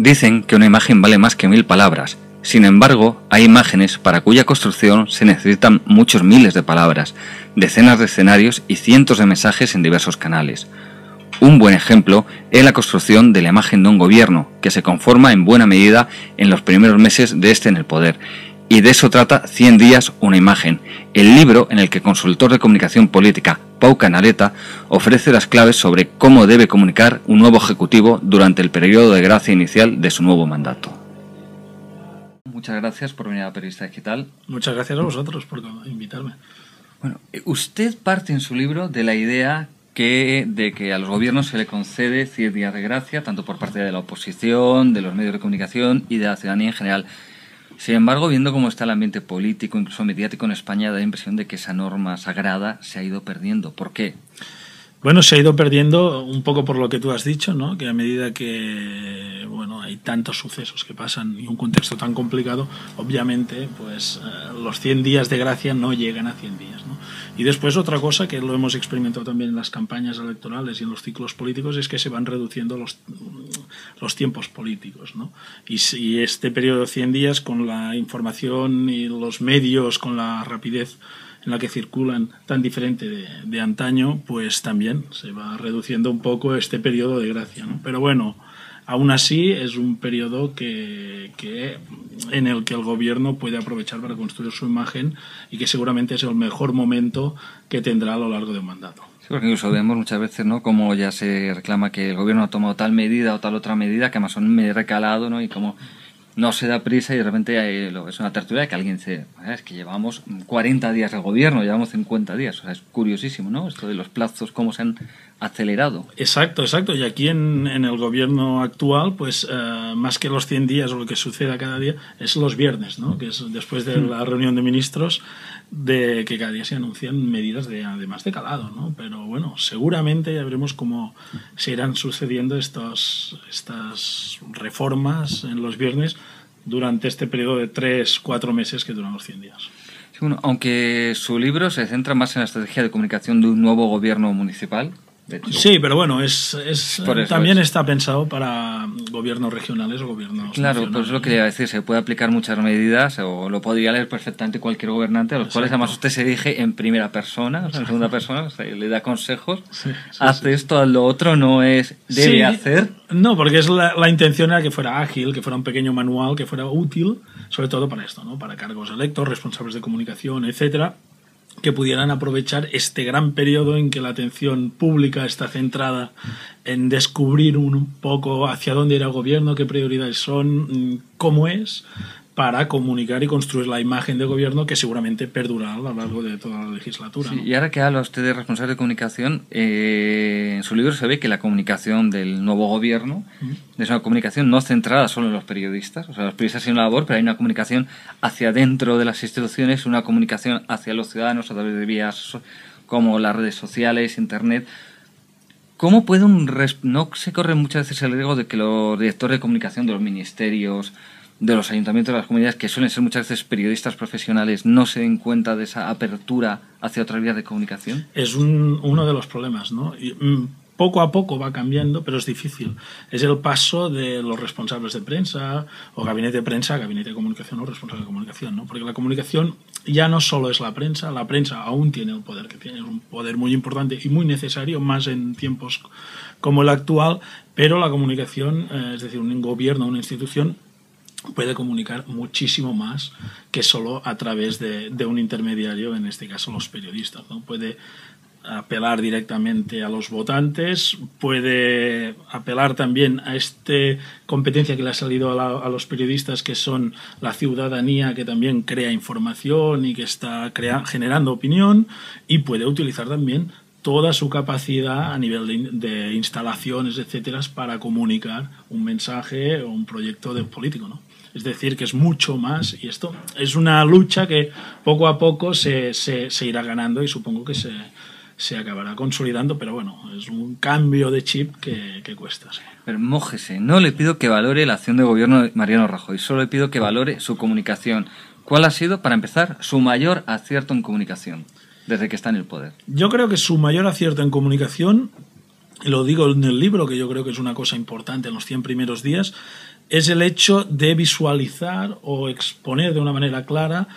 Dicen que una imagen vale más que 1000 palabras. Sin embargo, hay imágenes para cuya construcción se necesitan muchos miles de palabras, decenas de escenarios y cientos de mensajes en diversos canales. Un buen ejemplo es la construcción de la imagen de un gobierno, que se conforma en buena medida en los primeros meses de este en el poder. Y de eso trata 100 días una imagen, el libro en el que el consultor de comunicación política Pau Canaleta ofrece las claves sobre cómo debe comunicar un nuevo ejecutivo durante el periodo de gracia inicial de su nuevo mandato. Muchas gracias por venir a Periodista Digital. Muchas gracias a vosotros por invitarme. Bueno, usted parte en su libro de la idea de que a los gobiernos se le concede 100 días de gracia, tanto por parte de la oposición, de los medios de comunicación y de la ciudadanía en general. Sin embargo, viendo cómo está el ambiente político, incluso mediático en España, da la impresión de que esa norma sagrada se ha ido perdiendo. ¿Por qué? Bueno, se ha ido perdiendo un poco por lo que tú has dicho, ¿no? Que a medida que hay tantos sucesos que pasan y un contexto tan complicado, obviamente pues los 100 días de gracia no llegan a 100 días, ¿no? Y después otra cosa que lo hemos experimentado también en las campañas electorales y en los ciclos políticos es que se van reduciendo los tiempos políticos, ¿no? Y este periodo de 100 días, con la información y los medios, con la rapidez en la que circulan tan diferente de antaño, pues también se va reduciendo un poco este periodo de gracia, ¿no? Pero bueno, aún así es un periodo en el que el gobierno puede aprovechar para construir su imagen y que seguramente es el mejor momento que tendrá a lo largo de un mandato. Sí, porque incluso vemos muchas veces, ¿no?, como ya se reclama que el gobierno ha tomado tal medida o tal otra medida que además son medio recalado, ¿no?, y como no se da prisa y de repente es una tertulia que alguien dice, es que llevamos 40 días al gobierno, llevamos 50 días. O sea, es curiosísimo, ¿no?, esto de los plazos, cómo se han acelerado. Exacto. Y aquí en el gobierno actual, pues más que los 100 días o lo que suceda cada día, es los viernes, ¿no?, que es después de la reunión de ministros, de que cada día se anuncian medidas además de calado, ¿no? Pero bueno, seguramente ya veremos cómo se irán sucediendo estas reformas en los viernes durante este periodo de 3-4 meses que duran los 100 días. Sí, bueno, aunque su libro se centra más en la estrategia de comunicación de un nuevo gobierno municipal. Sí, pero bueno, también está pensado para gobiernos regionales o gobiernos Claro, nacionales. pues es lo que le iba a decir, se puede aplicar muchas medidas, o lo podría leer perfectamente cualquier gobernante, a los cuales además usted se dirige en primera persona, o sea, en segunda persona, o sea, le da consejos, hace esto, haz lo otro, no es debe hacer. No, porque es la intención era que fuera ágil, que fuera un pequeño manual, que fuera útil, sobre todo para esto, ¿no?, para cargos electos, responsables de comunicación, etcétera, que pudieran aprovechar este gran periodo en que la atención pública está centrada en descubrir un poco hacia dónde irá el gobierno, qué prioridades son, cómo es, para comunicar y construir la imagen de gobierno que seguramente perdurará a lo largo de toda la legislatura. Sí, ¿no? Y ahora que habla usted de responsable de comunicación, en su libro se ve que la comunicación del nuevo gobierno es una comunicación no centrada solo en los periodistas, o sea, los periodistas tienen una labor, pero hay una comunicación hacia dentro de las instituciones, una comunicación hacia los ciudadanos a través de vías como las redes sociales, internet. ¿Cómo puede no se corre muchas veces el riesgo de que los directores de comunicación de los ministerios, de los ayuntamientos, de las comunidades, que suelen ser muchas veces periodistas profesionales, no se den cuenta de esa apertura hacia otras vías de comunicación? Es uno de los problemas, ¿no? Y, poco a poco va cambiando, pero es difícil. Es el paso de los responsables de prensa, o gabinete de prensa, gabinete de comunicación o responsable de comunicación, ¿no? Porque la comunicación ya no solo es la prensa aún tiene el poder que tiene, es un poder muy importante y muy necesario, más en tiempos como el actual, pero la comunicación, es decir, un gobierno, una institución, puede comunicar muchísimo más que solo a través de un intermediario, en este caso los periodistas, ¿no? Puede apelar directamente a los votantes, puede apelar también a esta competencia que le ha salido a los periodistas, que son la ciudadanía, que también crea información y que está generando opinión, y puede utilizar también toda su capacidad a nivel de instalaciones, etcétera, para comunicar un mensaje o un proyecto político, ¿no? Es decir, que es mucho más, y esto es una lucha que poco a poco se irá ganando y supongo que se acabará consolidando, pero bueno, es un cambio de chip que cuesta. Sí. Pero mójese, no le pido que valore la acción de gobierno de Mariano Rajoy, solo le pido que valore su comunicación. ¿Cuál ha sido, para empezar, su mayor acierto en comunicación desde que está en el poder? Yo creo que su mayor acierto en comunicación y lo digo en el libro, que yo creo que es una cosa importante en los 100 primeros días, es el hecho de visualizar o exponer de una manera clara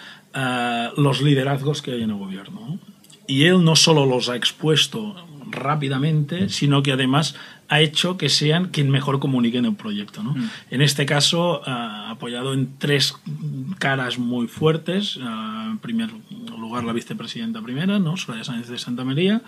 los liderazgos que hay en el gobierno, ¿no? Y él no solo los ha expuesto rápidamente, sino que además ha hecho que sean quien mejor comuniquen el proyecto, ¿no? En este caso, apoyado en 3 caras muy fuertes. En primer lugar, la vicepresidenta primera, ¿no?, Soraya Sáenz de Santamaría,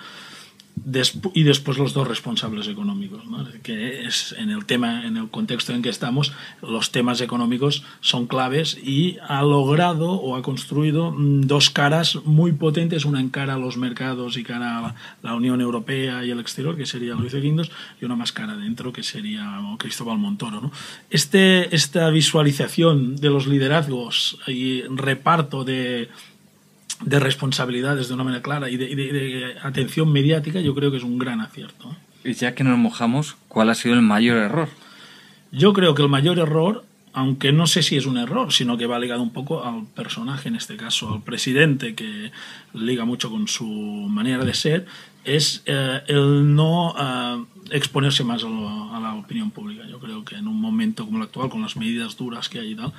y después los 2 responsables económicos, ¿no? Que es en el contexto en que estamos, los temas económicos son claves, y ha logrado o ha construido 2 caras muy potentes, una en cara a los mercados y cara a la Unión Europea y el exterior, que sería Luis de Guindos, y una más cara adentro, que sería Cristóbal Montoro, ¿no? Esta visualización de los liderazgos y reparto de responsabilidades de una manera clara y de atención mediática, yo creo que es un gran acierto. Y ya que nos mojamos, ¿cuál ha sido el mayor error? Yo creo que el mayor error, aunque no sé si es un error, sino que va ligado un poco al personaje, en este caso al presidente, que liga mucho con su manera de ser, es el no exponerse más a la opinión pública. Yo creo que en un momento como el actual, con las medidas duras que hay y tal,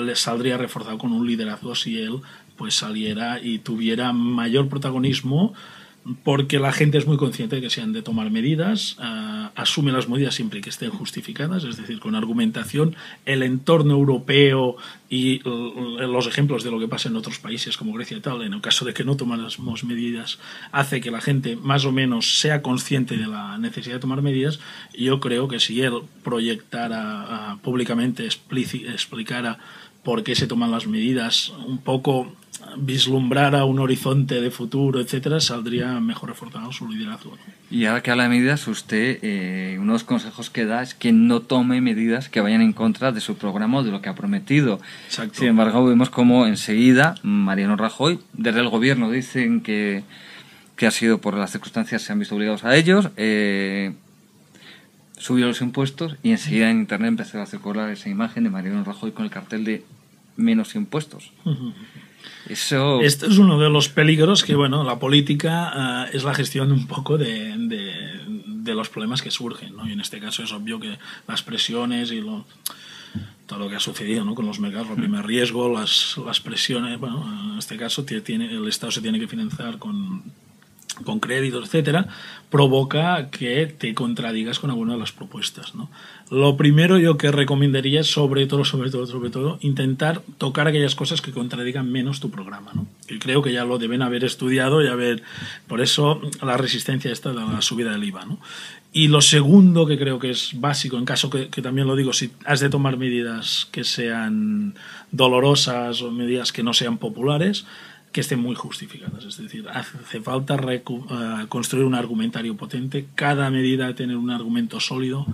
le saldría reforzado con un liderazgo si él pues saliera y tuviera mayor protagonismo, porque la gente es muy consciente de que se han de tomar medidas, asume las medidas siempre que estén justificadas, es decir, con argumentación. El entorno europeo y los ejemplos de lo que pasa en otros países como Grecia y tal, en el caso de que no tomamos medidas, hace que la gente más o menos sea consciente de la necesidad de tomar medidas. Y yo creo que si él proyectara públicamente, explicara por qué se toman las medidas, un poco vislumbrara un horizonte de futuro, etcétera, saldría mejor reforzado su liderazgo, ¿no? Y ahora que habla de medidas, usted, uno de los consejos que da es que no tome medidas que vayan en contra de su programa o de lo que ha prometido. Exacto. Sin embargo, vemos como enseguida Mariano Rajoy, desde el gobierno dicen que ha sido por las circunstancias, se han visto obligados a ellos, subió los impuestos, y enseguida en internet empezó a circular esa imagen de Mariano Rajoy con el cartel de menos impuestos. Eso... Este es uno de los peligros que, bueno, la política es la gestión un poco de los problemas que surgen, ¿no? Y en este caso es obvio que las presiones y todo lo que ha sucedido, ¿no?, con los mercados, el primer riesgo, las presiones, bueno, en este caso el Estado se tiene que financiar con créditos, etcétera, provoca que te contradigas con alguna de las propuestas, ¿no? Lo primero yo que recomendaría es sobre todo, intentar tocar aquellas cosas que contradigan menos tu programa, ¿no? Que creo que ya lo deben haber estudiado y por eso la resistencia esta de la subida del IVA, ¿no? Y lo segundo que creo que es básico, en caso que también lo digo, si has de tomar medidas que sean dolorosas o medidas que no sean populares, que estén muy justificadas. Es decir, hace falta construir un argumentario potente, cada medida tener un argumento sólido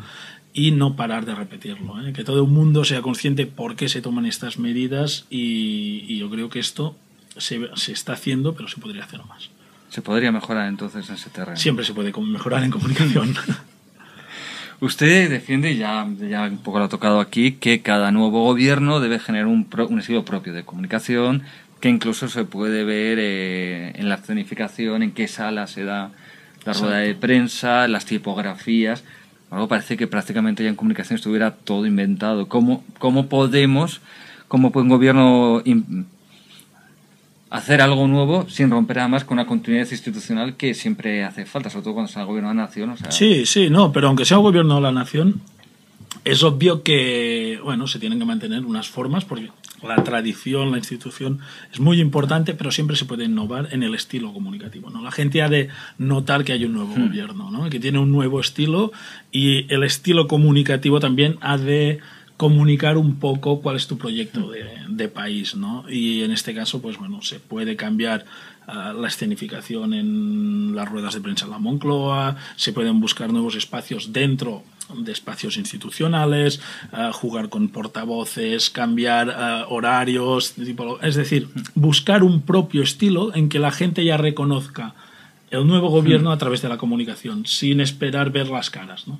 y no parar de repetirlo, ¿eh? Que todo el mundo sea consciente por qué se toman estas medidas, y yo creo que esto se está haciendo, pero se podría hacer más. ¿Se podría mejorar entonces en ese terreno? Siempre se puede mejorar en comunicación. Usted defiende, ya un poco lo ha tocado aquí, que cada nuevo gobierno debe generar un estilo propio de comunicación, que incluso se puede ver en la escenificación, en qué sala se da la rueda de prensa, las tipografías. Algo parece que prácticamente ya en comunicación estuviera todo inventado. ¿Cómo puede un gobierno hacer algo nuevo sin romper además con una continuidad institucional que siempre hace falta, sobre todo cuando sea el gobierno de la nación? O sea... Sí, pero aunque sea un gobierno de la nación, es obvio que, bueno, se tienen que mantener unas formas, porque la tradición, la institución es muy importante, pero siempre se puede innovar en el estilo comunicativo, ¿no? La gente ha de notar que hay un nuevo gobierno, ¿no?, que tiene un nuevo estilo, y el estilo comunicativo también ha de comunicar un poco cuál es tu proyecto de país, ¿no? Y en este caso, pues bueno, se puede cambiar la escenificación en las ruedas de prensa en la Moncloa, se pueden buscar nuevos espacios dentro de espacios institucionales, jugar con portavoces, cambiar horarios, es decir, buscar un propio estilo en que la gente ya reconozca el nuevo gobierno a través de la comunicación, sin esperar ver las caras, ¿no?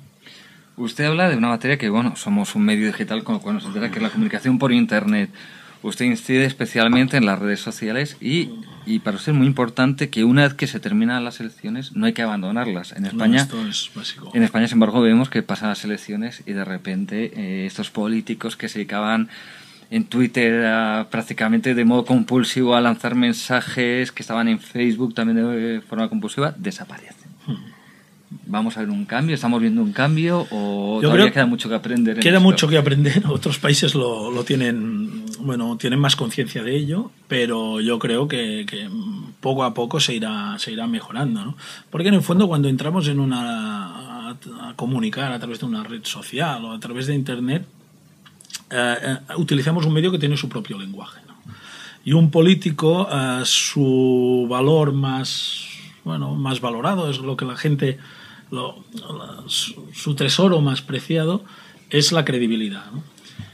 Usted habla de una materia que, bueno, somos un medio digital, con lo cual nos entera que es la comunicación por Internet. Usted incide especialmente en las redes sociales y y para usted es muy importante que una vez que se terminan las elecciones no hay que abandonarlas. En España, esto es básico. En España, sin embargo, vemos que pasan las elecciones y de repente estos políticos que se dedicaban en Twitter prácticamente de modo compulsivo a lanzar mensajes, que estaban en Facebook también de forma compulsiva, desaparecen. ¿Vamos a ver un cambio? ¿Estamos viendo un cambio? ¿O todavía queda mucho que aprender? Queda mucho que aprender. Otros países lo tienen, bueno, tienen más conciencia de ello, pero yo creo que poco a poco se irá mejorando, ¿no? Porque en el fondo cuando entramos en a comunicar a través de una red social o a través de Internet, utilizamos un medio que tiene su propio lenguaje, ¿no? Y un político, su valor más valorado, es lo que la gente, su tesoro más preciado es la credibilidad, ¿no?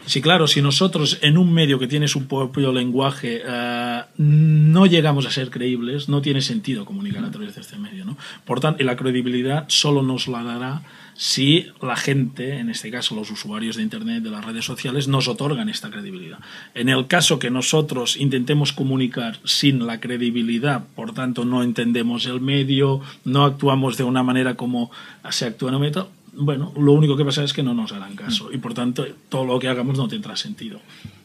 Sí, claro, si nosotros en un medio que tiene su propio lenguaje no llegamos a ser creíbles, no tiene sentido comunicar a través de este medio, ¿no? Por tanto, y la credibilidad solo nos la dará si la gente, en este caso los usuarios de Internet, de las redes sociales, nos otorgan esta credibilidad. En el caso que nosotros intentemos comunicar sin la credibilidad, por tanto no entendemos el medio, no actuamos de una manera como se actúa en el medio, bueno, lo único que pasa es que no nos harán caso y por tanto todo lo que hagamos no tendrá sentido.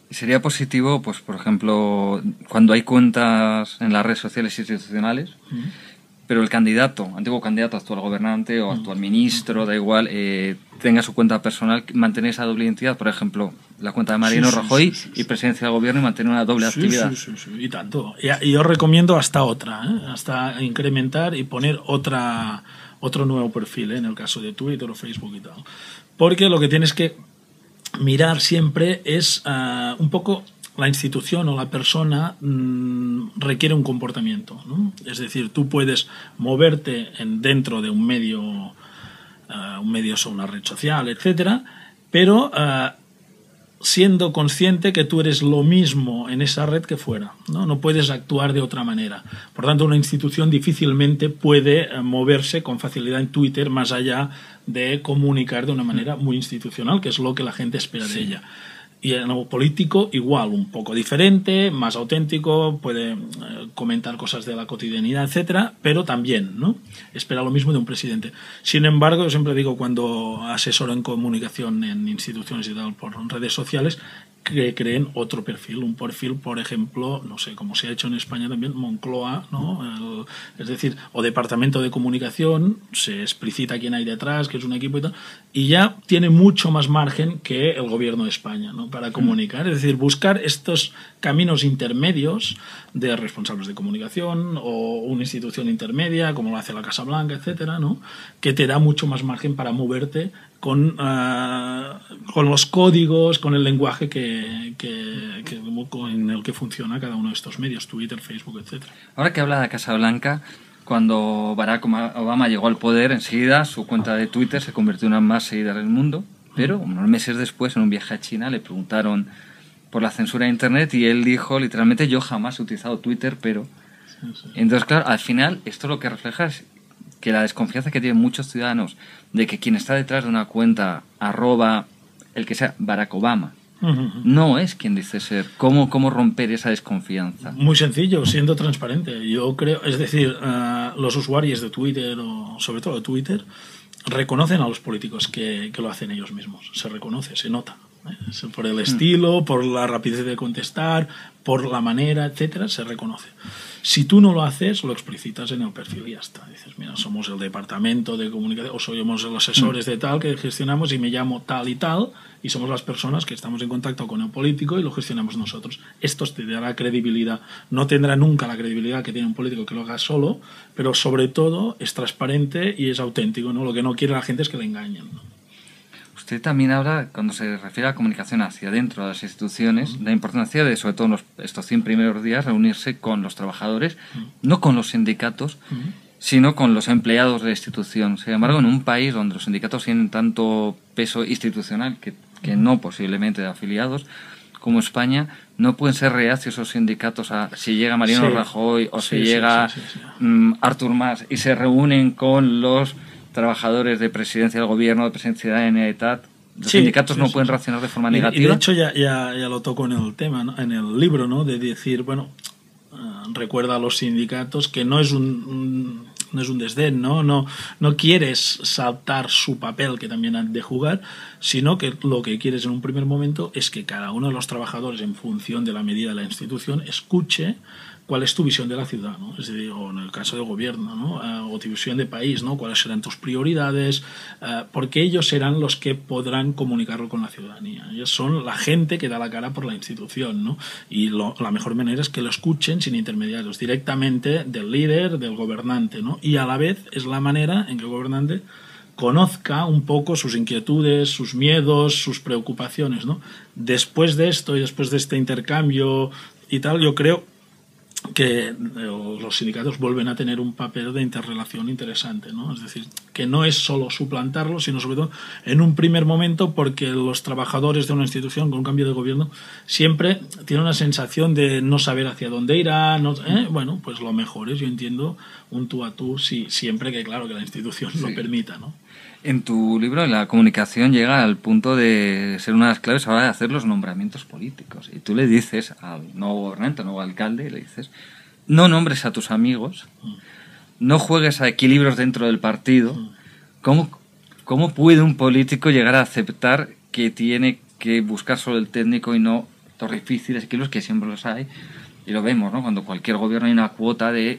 Sería positivo, pues por ejemplo, cuando hay cuentas en las redes sociales institucionales, pero el candidato, antiguo candidato, actual gobernante o actual ministro, da igual, tenga su cuenta personal, mantener esa doble identidad, por ejemplo, la cuenta de Mariano Rajoy y presidencia del gobierno, y mantener una doble actividad. Sí, y tanto. Y yo recomiendo hasta hasta incrementar y poner otro nuevo perfil, en el caso de Twitter o Facebook y tal. Porque lo que tienes que mirar siempre es un poco la institución o la persona requiere un comportamiento, ¿no? Es decir, tú puedes moverte dentro de un medio o una red social, etcétera, pero siendo consciente que tú eres lo mismo en esa red que fuera, ¿no? No puedes actuar de otra manera. Por tanto, una institución difícilmente puede moverse con facilidad en Twitter más allá de comunicar de una manera muy institucional, que es lo que la gente espera de ella. Y en lo político igual, un poco diferente, más auténtico, puede comentar cosas de la cotidianidad, etcétera, pero también, ¿no? Espera lo mismo de un presidente. Sin embargo, yo siempre digo, cuando asesoro en comunicación en instituciones y tal por redes sociales, que creen otro perfil, un perfil, por ejemplo, no sé, como se ha hecho en España también, Moncloa, ¿no? Es decir, o Departamento de Comunicación, se explicita quién hay detrás, que es un equipo y tal, y ya tiene mucho más margen que el gobierno de España, ¿no? Para comunicar, es decir, buscar estos caminos intermedios de responsables de comunicación o una institución intermedia, como lo hace la Casa Blanca, etcétera, ¿no? Que te da mucho más margen para moverte con los códigos, con el lenguaje en el que funciona cada uno de estos medios, Twitter, Facebook, etcétera. Ahora que habla de Casa Blanca, cuando Barack Obama llegó al poder, enseguida su cuenta de Twitter se convirtió en una más seguida del mundo, pero unos meses después, en un viaje a China, le preguntaron por la censura de Internet y él dijo literalmente: yo jamás he utilizado Twitter, pero... Sí. Entonces, claro, al final esto lo que refleja es que la desconfianza que tienen muchos ciudadanos de que quien está detrás de una cuenta el que sea Barack Obama no es quien dice ser. ¿Cómo romper esa desconfianza? Muy sencillo, siendo transparente. Yo creo, es decir, los usuarios de Twitter, o sobre todo de Twitter, reconocen a los políticos que lo hacen ellos mismos. Se reconoce, se nota. Por el estilo, por la rapidez de contestar, por la manera, etcétera, se reconoce. Si tú no lo haces, lo explicitas en el perfil y ya está. Dices, mira, somos el departamento de comunicación, o somos los asesores de tal que gestionamos y me llamo tal y tal, y somos las personas que estamos en contacto con el político y lo gestionamos nosotros. Esto te dará credibilidad. No tendrá nunca la credibilidad que tiene un político que lo haga solo, pero sobre todo es transparente y es auténtico, ¿no? Lo que no quiere la gente es que le engañen, ¿no? Usted también habla, cuando se refiere a la comunicación hacia dentro de las instituciones, la importancia de, sobre todo en estos 100 primeros días, reunirse con los trabajadores, no con los sindicatos, sino con los empleados de la institución. Sin embargo, en un país donde los sindicatos tienen tanto peso institucional que no posiblemente de afiliados, como España, no pueden ser reacios esos sindicatos a si llega Mariano Rajoy o si llega Artur Mas y se reúnen con los trabajadores de presidencia del gobierno, de presidencia de la Generalitat. Los sindicatos no pueden reaccionar de forma negativa. Y de hecho ya lo toco en el tema, ¿no? En el libro, ¿no? De decir, bueno, recuerda a los sindicatos que no es un desdén, ¿no? No quieres saltar su papel que también han de jugar, sino que lo que quieres en un primer momento es que cada uno de los trabajadores, en función de la medida de la institución, escuche cuál es tu visión de la ciudad, ¿no? Es decir, o en el caso de gobierno, ¿no? O tu visión de país, ¿no? Cuáles serán tus prioridades, porque ellos serán los que podrán comunicarlo con la ciudadanía. Ellos son la gente que da la cara por la institución, ¿no? Y la mejor manera es que lo escuchen sin intermediarios, directamente del líder, del gobernante, ¿no? Y a la vez es la manera en que el gobernante conozca un poco sus inquietudes, sus miedos, sus preocupaciones, ¿no? Después de esto y después de este intercambio y tal, yo creo que los sindicatos vuelven a tener un papel de interrelación interesante, ¿no? Es decir, que no es solo suplantarlo, sino sobre todo en un primer momento, porque los trabajadores de una institución con un cambio de gobierno siempre tienen una sensación de no saber hacia dónde irá, bueno, pues lo mejor es, yo entiendo, un tú a tú, siempre que, claro, que la institución lo permita, ¿no? En tu libro, la comunicación llega al punto de ser una de las claves ahora de hacer los nombramientos políticos. Y tú le dices al nuevo gobernante, al nuevo alcalde, le dices, no nombres a tus amigos, no juegues a equilibrios dentro del partido. ¿Cómo puede un político llegar a aceptar que tiene que buscar solo el técnico y no los difíciles equilibrios, que siempre los hay? Y lo vemos, ¿no? Cuando cualquier gobierno hay una cuota de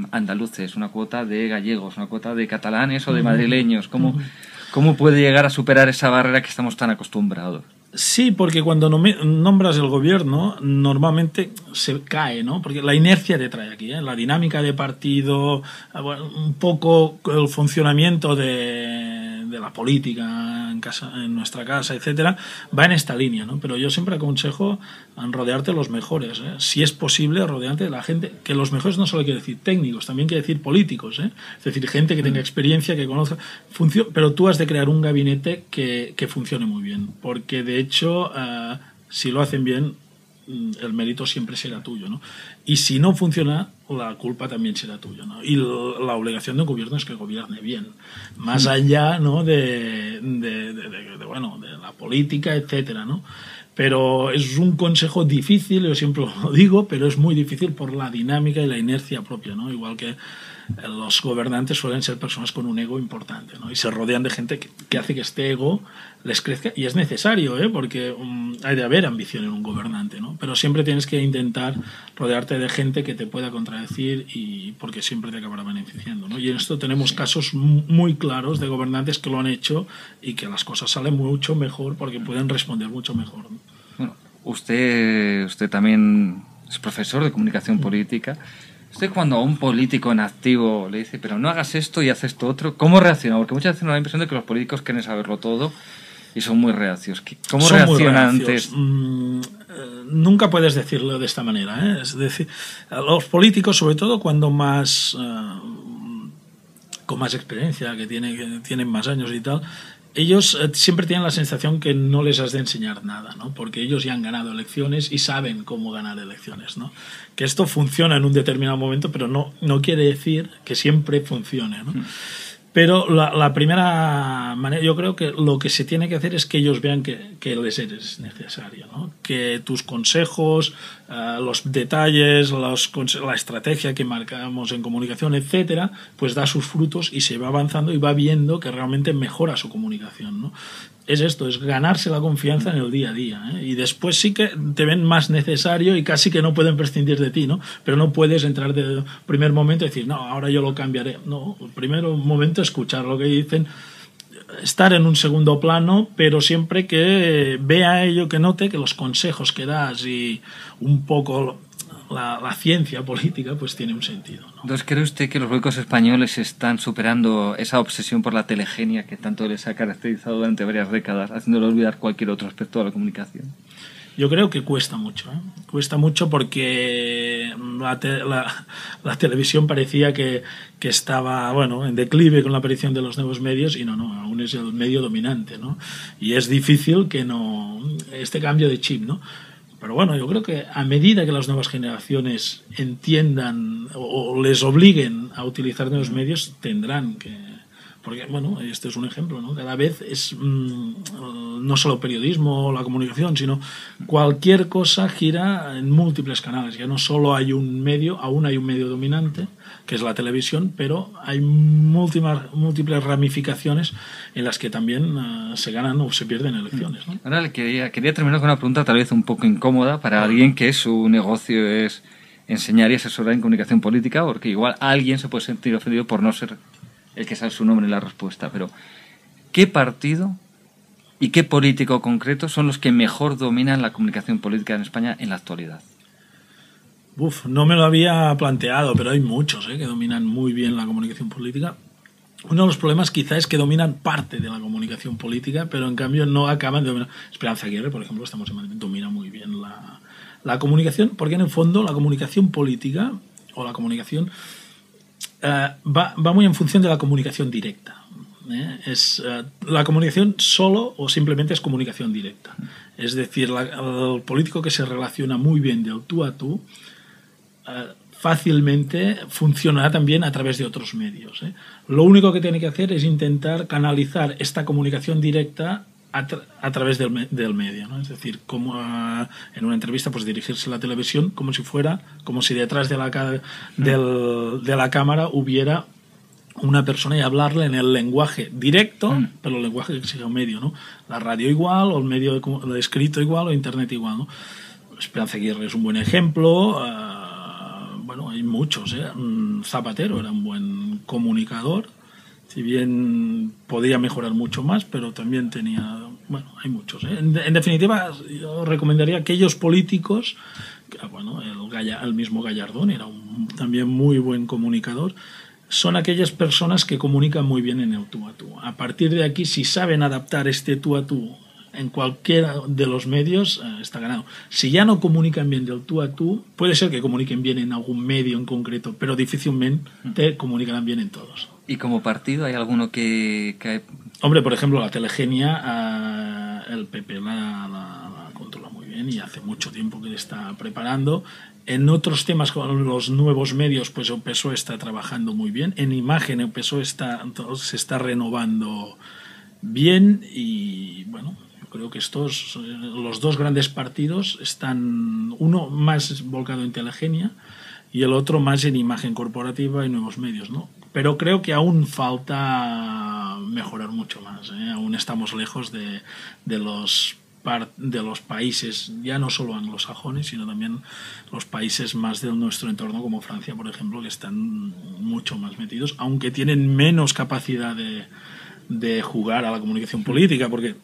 andaluces, una cuota de gallegos, una cuota de catalanes o de madrileños. ¿Cómo puede llegar a superar esa barrera que estamos tan acostumbrados? Sí, porque cuando nombras el gobierno, normalmente se cae, ¿no? Porque la inercia te trae aquí, ¿eh? La dinámica de partido, un poco el funcionamiento de la política en nuestra casa, etcétera, va en esta línea, ¿no? Pero yo siempre aconsejo rodearte de los mejores, ¿eh? Si es posible, rodearte de la gente, que los mejores no solo quiere decir técnicos, también quiere decir políticos, ¿eh? Es decir, gente que tenga experiencia, que conozca, pero tú has de crear un gabinete que funcione muy bien, porque de hecho, si lo hacen bien, el mérito siempre será tuyo, ¿no? Y si no funciona, la culpa también será tuya, ¿no? Y la obligación de un gobierno es que gobierne bien, más allá, ¿no? de la política, etcétera, ¿no? Pero es un consejo difícil, yo siempre lo digo, pero es muy difícil por la dinámica y la inercia propia, ¿no? Igual que los gobernantes suelen ser personas con un ego importante, ¿no? Y se rodean de gente que hace que este ego les crezca, y es necesario, ¿eh? Porque hay de haber ambición en un gobernante, ¿no? Pero siempre tienes que intentar rodearte de gente que te pueda contradecir, y porque siempre te acabará beneficiando, ¿no? Y en esto tenemos casos muy claros de gobernantes que lo han hecho y que las cosas salen mucho mejor porque pueden responder mucho mejor, ¿no? Bueno, usted también es profesor de comunicación política. Usted, cuando a un político en activo le dice, pero no hagas esto y haz esto otro, ¿cómo reacciona? Porque muchas veces nos da la impresión de que los políticos quieren saberlo todo y son muy reacios. ¿Cómo reaccionan antes? Nunca puedes decirlo de esta manera, ¿eh? Es decir, los políticos, sobre todo cuando con más experiencia, que tienen más años y tal, ellos siempre tienen la sensación que no les has de enseñar nada, ¿no? Porque ellos ya han ganado elecciones y saben cómo ganar elecciones, ¿no? Que esto funciona en un determinado momento, pero no quiere decir que siempre funcione, ¿no? Pero la primera manera, yo creo que lo que se tiene que hacer es que ellos vean que les eres necesario, ¿no? Que tus consejos, los detalles, la estrategia que marcamos en comunicación, etcétera, pues da sus frutos y se va avanzando y va viendo que realmente mejora su comunicación, ¿no? Es esto, es ganarse la confianza en el día a día, ¿eh? Y después sí que te ven más necesario y casi que no pueden prescindir de ti, ¿no? Pero no puedes entrar de primer momento y decir, no, ahora yo lo cambiaré. No, el primer momento escuchar lo que dicen, estar en un segundo plano, pero siempre que vea ello, que note que los consejos que das y un poco la ciencia política pues tiene un sentido, ¿no? Entonces, ¿cree usted que los políticos españoles están superando esa obsesión por la telegenia que tanto les ha caracterizado durante varias décadas, haciéndole olvidar cualquier otro aspecto de la comunicación? Yo creo que cuesta mucho, ¿eh? Cuesta mucho porque la televisión parecía que estaba, bueno, en declive con la aparición de los nuevos medios, y no, aún es el medio dominante, ¿no? Y es difícil que este cambio de chip, ¿no? Pero bueno, yo creo que a medida que las nuevas generaciones entiendan o les obliguen a utilizar nuevos medios, tendrán que Porque, bueno, este es un ejemplo, ¿no? Cada vez es no solo periodismo o la comunicación, sino cualquier cosa gira en múltiples canales. Ya no solo hay un medio, aún hay un medio dominante, que es la televisión, pero hay múltiples ramificaciones en las que también se ganan o se pierden elecciones, ¿no? Ahora quería terminar con una pregunta tal vez un poco incómoda para alguien que su negocio es enseñar y asesorar en comunicación política, porque igual alguien se puede sentir ofendido por no ser el que sabe su nombre en la respuesta. Pero, ¿qué partido y qué político concreto son los que mejor dominan la comunicación política en España en la actualidad? No me lo había planteado, pero hay muchos que dominan muy bien la comunicación política. Uno de los problemas quizá es que dominan parte de la comunicación política, pero en cambio no acaban de dominar. Esperanza Aguirre, por ejemplo, estamos en Madrid, domina muy bien la comunicación, porque en el fondo la comunicación política o la comunicación va muy en función de la comunicación directa. La comunicación solo o simplemente es comunicación directa. Es decir, el político que se relaciona muy bien del tú a tú fácilmente funcionará también a través de otros medios. Lo único que tiene que hacer es intentar canalizar esta comunicación directa a través del medio, ¿no? Es decir, como en una entrevista, pues dirigirse a la televisión como si detrás de la cámara hubiera una persona y hablarle en el lenguaje directo, pero el lenguaje que exige un medio, ¿no? La radio igual, o el medio de escrito igual, o internet igual, ¿no? Esperanza Aguirre es un buen ejemplo. Bueno, hay muchos. Zapatero era un buen comunicador, si bien podía mejorar mucho más, pero también tenía... Bueno, hay muchos. En definitiva, yo recomendaría a aquellos políticos, bueno, el mismo Gallardón era también muy buen comunicador, son aquellas personas que comunican muy bien en el tú a tú. A partir de aquí, si saben adaptar este tú a tú en cualquiera de los medios, está ganado. Si ya no comunican bien del tú a tú, puede ser que comuniquen bien en algún medio en concreto, pero difícilmente comunicarán bien en todos. ¿Y como partido hay alguno que... Hombre, por ejemplo, la telegenia, el PP la controla muy bien y hace mucho tiempo que le está preparando. En otros temas con los nuevos medios, pues el PSOE está trabajando muy bien. En imagen el PSOE se está renovando bien y, bueno, creo que los dos grandes partidos están, uno más volcado en telegenia y el otro más en imagen corporativa y nuevos medios, ¿no? Pero creo que aún falta mejorar mucho más, aún estamos lejos de los países, ya no solo anglosajones, sino también los países más de nuestro entorno, como Francia, por ejemplo, que están mucho más metidos, aunque tienen menos capacidad de jugar a la comunicación política, porque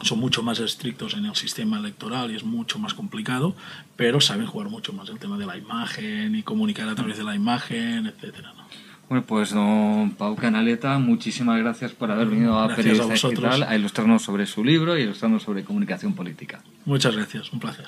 son mucho más estrictos en el sistema electoral y es mucho más complicado, pero saben jugar mucho más el tema de la imagen y comunicar a través de la imagen, etcétera, ¿no? Bueno, pues don Pau Canaleta, muchísimas gracias por haber venido a Periodista Digital a ilustrarnos sobre su libro y ilustrarnos sobre comunicación política. Muchas gracias, un placer.